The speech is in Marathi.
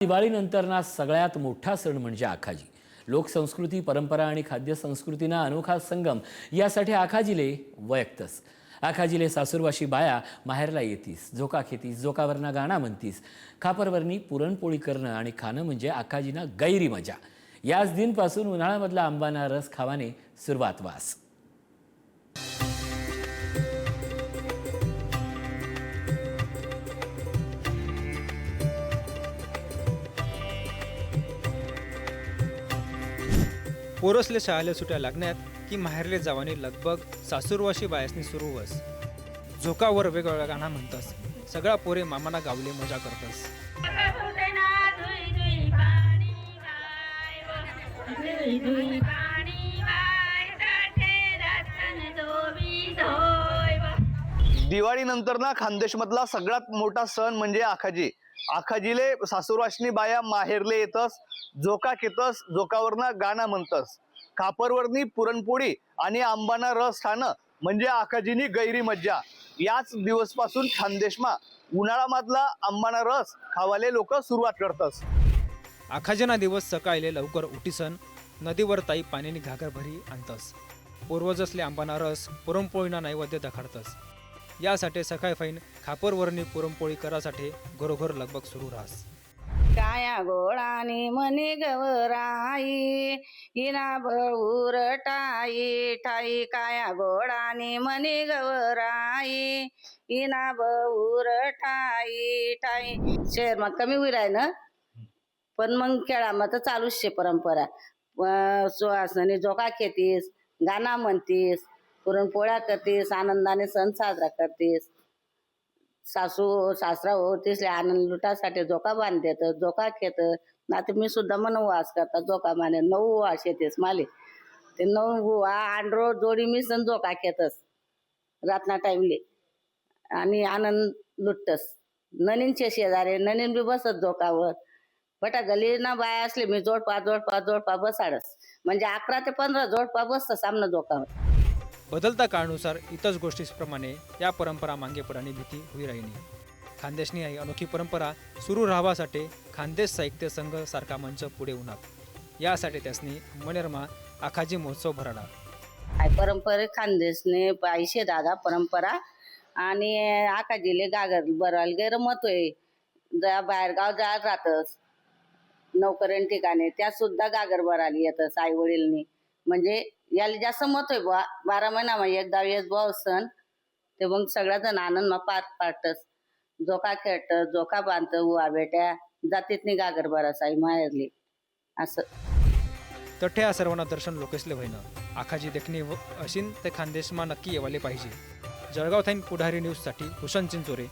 दिवाळीनंतरना सगळ्यात मोठा सण म्हणजे आखाजी. लोकसंस्कृती, परंपरा आणि खाद्य संस्कृतीना अनोखा संगम यासाठी आखाजीले वयक्तस. आखाजीले सासूरवाशी बाया माहेरला येतीस, झोका खेतीस, झोकावरना गाणा म्हणतीस. खापरवरनी पुरणपोळी करणं आणि खाणं म्हणजे आखाजीना गैरी मजा. याच दिनपासून उन्हाळ्यामधला आंबाना रस खावाने सुरुवात वास. पोरसले शाळेला सुट्या लागण्यात की माहेरले जावानी लगबग सासूरवाशी बायासनी सुरू वस. झोकावर वेगवेगळा गाणा म्हणतस. सगळा पोरे मामाना गावले मजा करतस. दिवाळीनंतर ना खानदेशमधला सगळ्यात मोठा सण म्हणजे आखाजी. आखाजीले सासूरवासनी बाया माहेरले येतस, झोका घेतस, झोकावरना गाणं म्हणतस. खापरवरनी पुरणपोळी आणि आंबाना रस खाणं म्हणजे आखाजीनी गैरी मज्जा. याच दिवसपासून खानदेशमा उन्हाळ्यामधला आंबाना रस खावाले लोक सुरुवात करतस. आखाजना दिवस सकाळी लवकर उठीसन नदीवर ताई पाण्याने घागर भरी आणतस. पूर्वजसले आंबाना रस पुरणपोळीना नैवेद्य दाखडतस. यासाठी सकाळी फैन खापरवरनी पुरणपोळी करासाठी घरोघर लगबग सुरू राहस. काया गोळानी मनी गवराई हिना बऊर टाई ठाई. काया गोळानी मनी गवराई हिना बऊर टाई ठाई. शहर मग कमी होईल आहे ना, पण मग खेळामध्ये चालूच शे परंपरा. सुहासनी झोका खेतीस, गाणं म्हणतीस, पुरणपोळ्या करतीस, आनंदाने सण साजरा करतीस. सासू सासरा होतीस आनंद लुटासाठी झोका बांधतेत, झोका खेत. ना तर मी सुद्धा मनवास करता झोका माने 9 वास येतेस माले. ते 9 आंड्रो जोडी मी सण झोका खेतस रातना टाइमले आणि आनंद लुटतस. ननीनचे शेजारे ननीन बी बसत झोकावर. बटा गली ना बाय असले मी जोडपा बसाडस. म्हणजे 11 ते 15 जोडपा बसतं सामना झोकावर. बदलता काळानुसार इतर गोष्टींप्रमाणे या परंपरा मागे पडण्याची भीती होई राहिली. खानदेशनी ही अनोखी परंपरा सुरू राहावासाठी खानदेश साहित्य संघ सारखा मंच पुढे उन्हात. यासाठी त्यासनी मनेरमा आखाजी महोत्सव भराडा. परंपरे खानदेशने पैसे दादा परंपरा आणि आखाजीले गागर बराल गैरमत होय. जा बाहेर गाव जात राहतस नोकऱ्यां ठिकाणी त्या सुद्धा गागर बराली येतस आई वडीलनी. म्हणजे याला जास्त मत आहे बुवा. 12 महिना एकदा येत बुवा सण. ते मग सगळ्याजण आनंद पार पाडतस. झोका खेळत, झोका बांधत, उवा बेट्या जातीतनी गागर बरास आई माहेरली असं. तठे या सर्वांना दर्शन लोकेसले होईना. आखाजी देखणी अशीन ते खानदेशमा नक्की येवाले पाहिजे. जळगाव थाईन पुढारी न्यूजसाठी भूषण चिंचोरे,